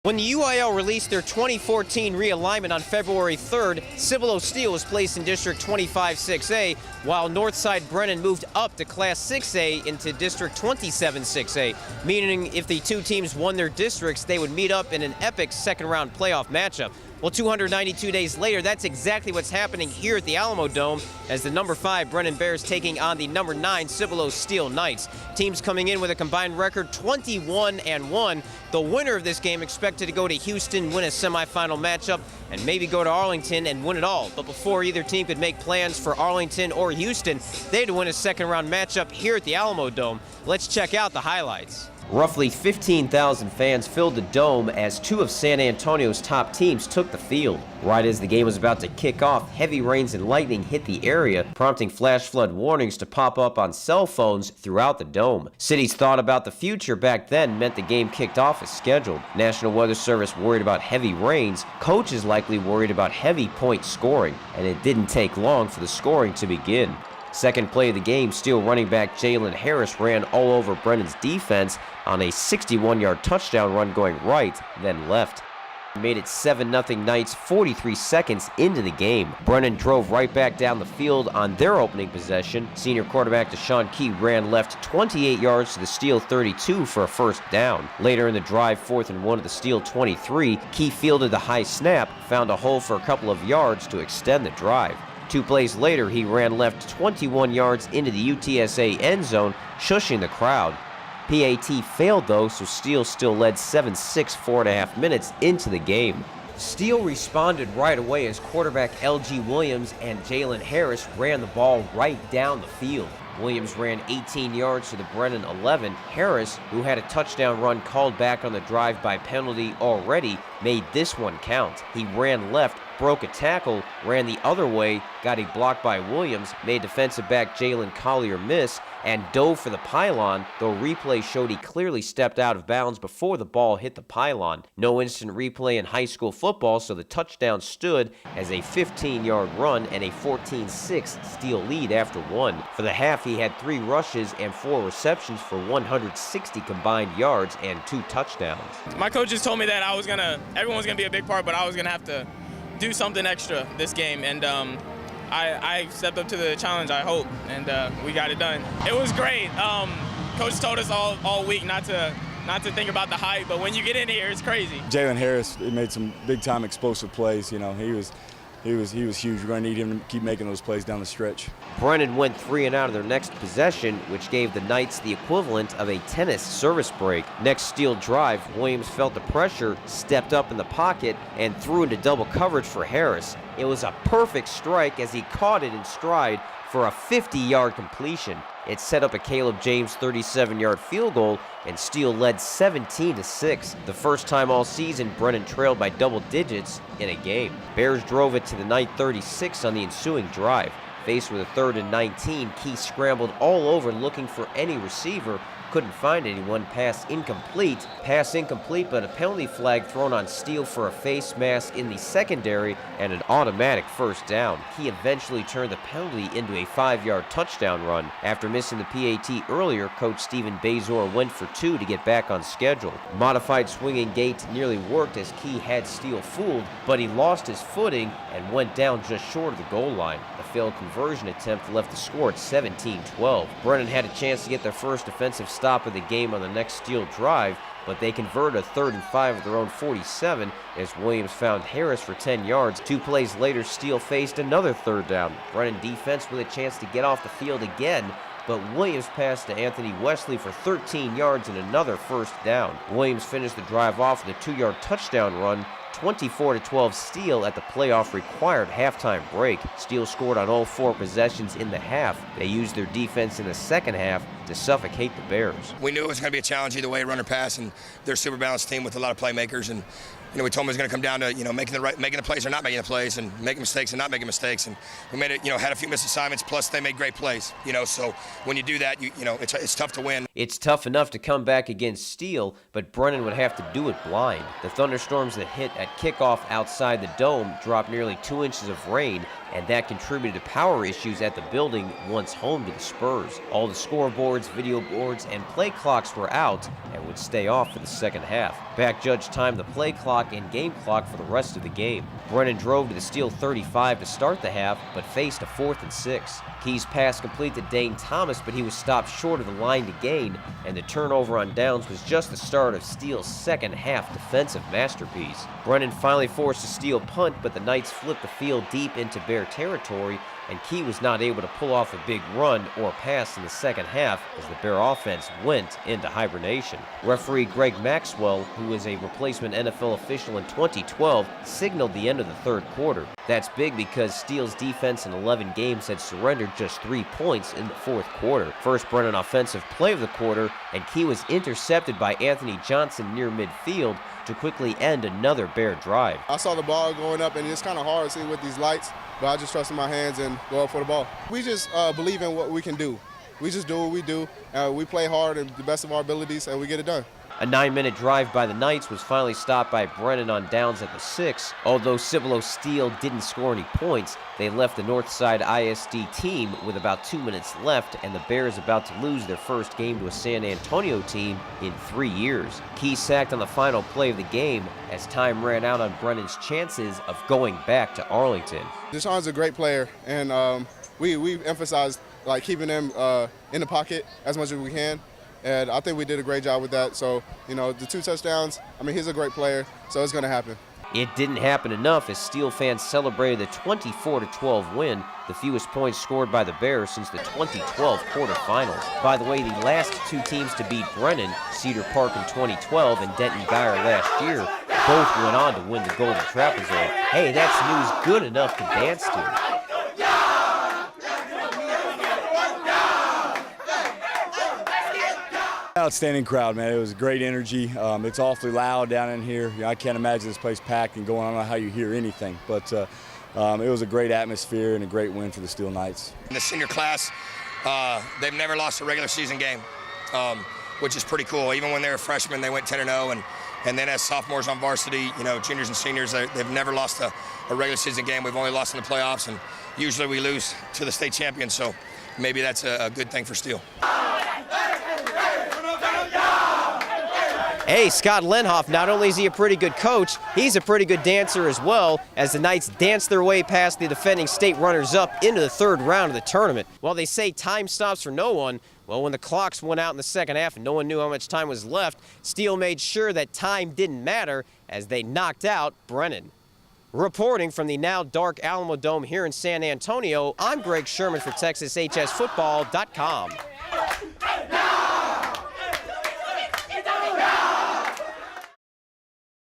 When the UIL released their 2014 realignment on February 3rd, Cibolo Steele was placed in District 25-6A, while Northside Brennan moved up to Class 6A into District 27-6A, meaning if the two teams won their districts, they would meet up in an epic second-round playoff matchup. Well, 292 days later, that's exactly what's happening here at the Alamodome as the number 5 Brennan Bears taking on the number 9 Cibolo Steele Knights. Teams coming in with a combined record 21-1. The winner of this game expected to go to Houston, win a semifinal matchup, and maybe go to Arlington and win it all. But before either team could make plans for Arlington or Houston, they had to win a second-round matchup here at the Alamodome. Let's check out the highlights. Roughly 15,000 fans filled the dome as two of San Antonio's top teams took the field. Right as the game was about to kick off, heavy rains and lightning hit the area, prompting flash flood warnings to pop up on cell phones throughout the dome. Cities thought about the future back then meant the game kicked off as scheduled. National Weather Service worried about heavy rains, coaches likely worried about heavy point scoring, and it didn't take long for the scoring to begin. Second play of the game, Steele running back Jalen Harris ran all over Brennan's defense on a 61-yard touchdown run going right, then left. Made it 7-0 Knights 43 seconds into the game. Brennan drove right back down the field on their opening possession. Senior quarterback Deshaun Key ran left 28 yards to the Steele 32 for a first down. Later in the drive, 4th and 1 at the Steele 23, Key fielded the high snap, found a hole for a couple of yards to extend the drive. 2 plays later, he ran left 21 yards into the UTSA end zone, shushing the crowd. PAT failed though, so Steele still led 7-6 4.5 minutes into the game. Steele responded right away as quarterback L.G. Williams and Jalen Harris ran the ball right down the field. Williams ran 18 yards to the Brennan 11. Harris, who had a touchdown run called back on the drive by penalty already, made this one count. He ran left, broke a tackle, ran the other way, got a block by Williams, made defensive back Jalen Collier miss, and dove for the pylon, though replay showed he clearly stepped out of bounds before the ball hit the pylon. No instant replay in high school football, so the touchdown stood as a 15-yard run and a 14-6 Steele lead after one. For the half, he had 3 rushes and 4 receptions for 160 combined yards and 2 touchdowns. My coaches told me that everyone's gonna be a big part, but I was gonna have to do something extra this game, and I stepped up to the challenge, I hope, and we got it done. It was great. Coach told us all week not to think about the hype, but when you get in here, it's crazy. Jalen Harris, he made some big-time explosive plays. You know, he was huge. We're going to need him to keep making those plays down the stretch. Brennan went 3 and out of their next possession, which gave the Knights the equivalent of a tennis service break. Next Steele drive, Williams felt the pressure, stepped up in the pocket, and threw into double coverage for Harris. It was a perfect strike as he caught it in stride for a 50-yard completion. It set up a Caleb James 37-yard field goal, and Steele led 17-6. The first time all season Brennan trailed by double digits in a game. Bears drove it to the Knight 36 on the ensuing drive. Faced with a 3rd and 19, Key scrambled all over looking for any receiver. Couldn't find anyone. Pass incomplete, but a penalty flag thrown on Steele for a face mask in the secondary and an automatic first down. He eventually turned the penalty into a 5-yard touchdown run. After missing the PAT earlier, Coach Stephen Bazor went for 2 to get back on schedule. Modified swinging gait nearly worked as Key had Steele fooled, but he lost his footing and went down just short of the goal line. The failed conversion attempt left the score at 17-12. Brennan had a chance to get their first defensive stop of the game on the next Steele drive, but they converted a 3rd and 5 at their own 47 as Williams found Harris for 10 yards. 2 plays later, Steele faced another 3rd down. Brennan defense with a chance to get off the field again, but Williams passed to Anthony Wesley for 13 yards and another first down. Williams finished the drive off with a 2-yard touchdown run, 24-12 Steele at the playoff required halftime break. Steele scored on all 4 possessions in the half. They used their defense in the second half to suffocate the Bears. We knew it was going to be a challenge either way, run or pass, and they're a super balanced team with a lot of playmakers, and we told him it was going to come down to, making the plays or not making the plays, and making mistakes and not making mistakes. And we made it, had a few missed assignments, plus they made great plays, so when you do that, it's tough to win. It's tough enough to come back against Steele, but Brennan would have to do it blind. The thunderstorms that hit at kickoff outside the dome dropped nearly 2 inches of rain, and that contributed to power issues at the building once home to the Spurs. All the scoreboards, video boards, and play clocks were out and would stay off for the second half. Back judge timed the play clock and game clock for the rest of the game. Brennan drove to the Steele 35 to start the half, but faced a 4th and 6. Key's pass complete to Dane Thomas, but he was stopped short of the line to gain, and the turnover on downs was just the start of Steele's second half defensive masterpiece. Brennan finally forced a Steele punt, but the Knights flipped the field deep into Bear territory, and Key was not able to pull off a big run or pass in the second half as the Bear offense went into hibernation. Referee Greg Maxwell, who was a replacement NFL official in 2012, signaled the end of the third quarter. That's big because Steele's defense in 11 games had surrendered just 3 points in the fourth quarter. First Brennan offensive play of the quarter, and Key was intercepted by Anthony Johnson near midfield to quickly end another Bear drive. I saw the ball going up, and it's kind of hard to see with these lights, but I just trust in my hands and go up for the ball. We just believe in what we can do. We just do what we do. We play hard and the best of our abilities, and we get it done. A 9-minute drive by the Knights was finally stopped by Brennan on downs at the 6. Although Cibolo Steele didn't score any points, they left the Northside ISD team with about 2 minutes left, and the Bears about to lose their first game to a San Antonio team in 3 years. Key sacked on the final play of the game as time ran out on Brennan's chances of going back to Arlington. Deshaun's a great player, and we emphasized keeping him in the pocket as much as we can. And I think we did a great job with that. So, the 2 touchdowns, he's a great player, so it's going to happen. It didn't happen enough as Steele fans celebrated the 24-12 win, the fewest points scored by the Bears since the 2012 quarterfinals. By the way, the last 2 teams to beat Brennan, Cedar Park in 2012 and Denton Guyer last year, both went on to win the Golden Trapezoid. Hey, that's news good enough to dance to. Outstanding crowd, man. It was great energy. It's awfully loud down in here. I can't imagine this place packed and going. I don't know how you hear anything, but it was a great atmosphere and a great win for the Steele Knights. In the senior class, they've never lost a regular season game, which is pretty cool. Even when they were freshmen, they went 10-0, and then as sophomores on varsity, juniors and seniors, they've never lost a regular season game. We've only lost in the playoffs, and usually we lose to the state champions, so maybe that's a good thing for Steele. Hey, Scott Lenhoff, not only is he a pretty good coach, he's a pretty good dancer as well, as the Knights dance their way past the defending state runners-up into the third round of the tournament. While they say time stops for no one, well, when the clocks went out in the second half and no one knew how much time was left, Steele made sure that time didn't matter as they knocked out Brennan. Reporting from the now dark Alamodome here in San Antonio, I'm Greg Sherman for TexasHSFootball.com.